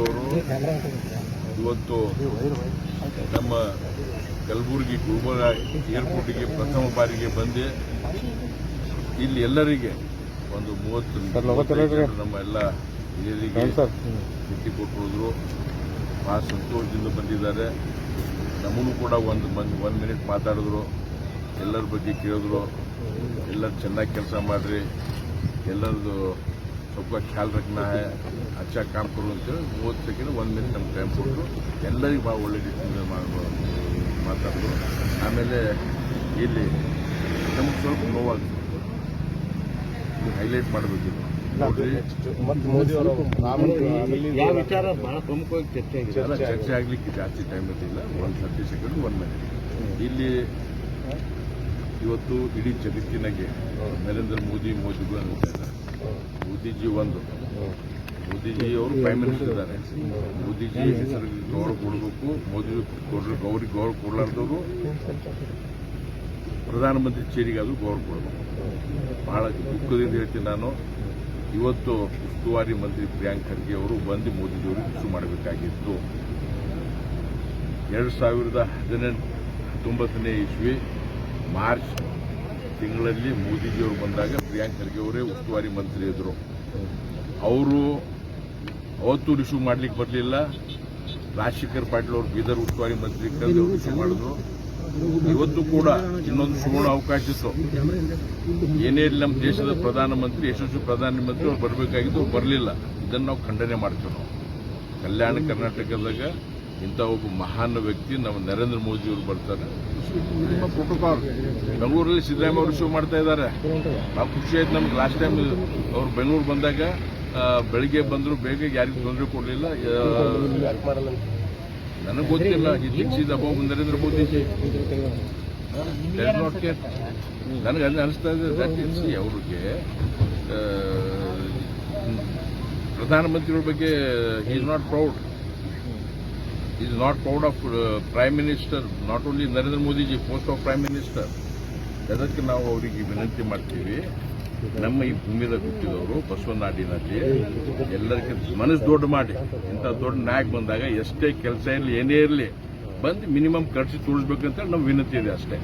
ಅವರು ಇವತ್ತು ನಮ್ಮ ಕಲಬುರಗಿ ಗುಲ್ಬರ್ಗ ಏರ್ಪೋರ್ಟ್ಗೆ ಪ್ರಥಮ ಬಾರಿಗೆ ಬಂದು ಇಲ್ಲಿ ಎಲ್ಲರಿಗೆ ಒಂದು 30 ನಮ್ಮ ಎಲ್ಲ ಹಿರಿಯರಿಗೆ ಭೇಟಿ ಕೊಟ್ಟಿದ್ರು. ಬಹಳ ಸಂತೋಷದಿಂದ ಬಂದಿದ್ದಾರೆ. ನಮ್ಮನ್ನು ಕೂಡ ಒಂದು ಮಿನಿಟ್ ಮಾತಾಡಿದ್ರು, ಎಲ್ಲರ ಬಗ್ಗೆ ಕೇಳಿದ್ರು. ಎಲ್ಲರೂ ಚೆನ್ನಾಗಿ ಕೆಲಸ ಮಾಡ್ರಿ, ಎಲ್ಲರದು ಸ್ವಲ್ಪ ಖ್ಯಾಲ್ ರಖನಾ ಹೈ, ಅಚ್ಚಾ ಕಾಮ್ ಕರು ಅಂತೇಳಿ 30 ಸೆಕೆಂಡ್ 1 ಮಿನಿಟ್ ನಮ್ಗೆ ಟೈಮ್ ಕೊಟ್ಟರು. ಎಲ್ಲರಿಗೂ ಭಾಳ ಒಳ್ಳೆ ರೀತಿಯಿಂದ ಮಾತಾಡಿದ್ರು. ಆಮೇಲೆ ಇಲ್ಲಿ ನಮ್ಗೆ ಸ್ವಲ್ಪ ನೋವಾಗ್ತದೆ, ಹೈಲೈಟ್ ಮಾಡಬೇಕಿತ್ತು ನೋಡ್ರಿ. ವಿಚಾರ ಬಹಳ ಪ್ರಮುಖವಾಗಿ ಚರ್ಚೆ ಆಗ್ಲಿಕ್ಕೆ ಜಾಸ್ತಿ ಟೈಮ್ ಇರಲಿಲ್ಲ. 30 ಸೆಕೆಂಡ್ 1 ಮಿನಿಟ್. ಇಲ್ಲಿ ಇವತ್ತು ಇಡೀ ಜಗತ್ತಿನಾಗೆ ನರೇಂದ್ರ ಮೋದಿಗಳು ಅಂತ ಇದ್ದಾರೆ. ಮೋದಿಜಿ ಅವರು ಪ್ರೈಮ್ ಮಿನಿಸ್ಟರ್ ಇದ್ದಾರೆ. ಮೋದಿಜಿ ಹೆಸರಿಗೆ ಗೌರವ ಕೊಡಬೇಕು. ಮೋದಿ ಅವ್ರಿಗೆ ಗೌರವ ಕೊಡಲಾರ್ದವರು ಪ್ರಧಾನಮಂತ್ರಿ ಚೇರಿಗಾದರೂ ಗೌರವ ಕೊಡಬೇಕು. ಬಹಳ ದುಃಖದಿಂದ ಹೇಳ್ತೀನಿ ನಾನು. ಇವತ್ತು ಉಸ್ತುವಾರಿ ಮಂತ್ರಿ ಪ್ರಿಯಾಂಕ್ ಖರ್ಗೆ ಅವರು ಬಂದು ಮೋದಿಜಿಯವರಿಗೆ ಇಶ್ಯೂ ಮಾಡಬೇಕಾಗಿತ್ತು. 2019ನೇ ಇಸ್ವಿ ಮಾರ್ಚ್ ತಿಂಗಳಲ್ಲಿ ಮೋದಿಜಿಯವರು ಬಂದಾಗ ಪ್ರಿಯಾಂಕ್ ಖರ್ಗೆ ಅವರೇ ಉಸ್ತುವಾರಿ ಮಂತ್ರಿ ಇದ್ರು. ಅವರು ಅವತ್ತು ರಿಶ್ಯೂ ಮಾಡ್ಲಿಕ್ಕೆ ಬರಲಿಲ್ಲ. ರಾಜಶೇಖರ್ ಪಾಟೀಲ್ ಅವರು ಬೀದರ್ ಉಸ್ತುವಾರಿ ಮಂತ್ರಿ ಕರೆದು ರಿಶ್ಯೂ ಮಾಡಿದ್ರು. ಇವತ್ತು ಕೂಡ ಇನ್ನೊಂದು ಸುವರ್ಣ ಅವಕಾಶ ಇತ್ತು. ಏನೇ ನಮ್ಮ ದೇಶದ ಪ್ರಧಾನಮಂತ್ರಿ, ಯಶಸ್ವಿ ಪ್ರಧಾನಮಂತ್ರಿ ಅವ್ರು ಬರಬೇಕಾಗಿದ್ದು, ಬರಲಿಲ್ಲ. ಇದನ್ನು ನಾವು ಖಂಡನೆ ಮಾಡ್ತೀವಿ. ನಾವು ಕಲ್ಯಾಣ ಕರ್ನಾಟಕದಾಗ ಇಂಥ ಒಬ್ಬ ಮಹಾನ್ ವ್ಯಕ್ತಿ ನಮ್ಮ ನರೇಂದ್ರ ಮೋದಿ ಅವರು ಬರ್ತಾರೆ. ಪ್ರೋಟೋಕಾಲ್ ಬೆಂಗಳೂರಲ್ಲಿ ಸಿದ್ದರಾಮಯ್ಯ ಅವರು ಶೋ ಮಾಡ್ತಾ ಇದ್ದಾರೆ. ನಾವು ಖುಷಿ ಆಯ್ತು ನಮ್ಗೆ. ಲಾಸ್ಟ್ ಟೈಮ್ ಅವ್ರು ಬೆಂಗಳೂರು ಬಂದಾಗ ಬೆಳಿಗ್ಗೆ ಬಂದರು, ಬೇಗ ಯಾರಿಗೂ ತೊಂದರೆ ಕೊಡಲಿಲ್ಲ. ನನಗೆ ಗೊತ್ತಿಲ್ಲ. ಈ ದಿಕ್ಸಿದ above Narendra Modiji not care. ನನಗೆ ಅನಿಸ್ತಾ ಇದೆ ಅವ್ರಿಗೆ ಪ್ರಧಾನಮಂತ್ರಿಗಳ ಬಗ್ಗೆ is not proud. Is not proud of prime minister, not only Narendra Modiji, post of prime minister. ಅದಕ್ಕೆ ನಾವು ಅವರಿಗೆ ವಿನಂತಿ ಮಾಡ್ತೀವಿ, ನಮ್ಮ ಈ ಭೂಮಿದಾಗ ಹುಟ್ಟಿದವರು ಬಸವನಾಡಿನಲ್ಲಿ ಎಲ್ಲರಿಗಿಂತ ಮನಸ್ಸು ದೊಡ್ಡ ಮಾಡಿ ಇಂಥ ದೊಡ್ಡ ನಾಯಕ ಬಂದಾಗ ಎಷ್ಟೇ ಕೆಲಸ ಇರಲಿ ಏನೇ ಇರಲಿ ಬಂದು ಮಿನಿಮಮ್ ಖರ್ಚು ತೋರಿಸ್ಬೇಕಂತ ನಮ್ಮ ವಿನಂತಿ ಇದೆ ಅಷ್ಟೇ.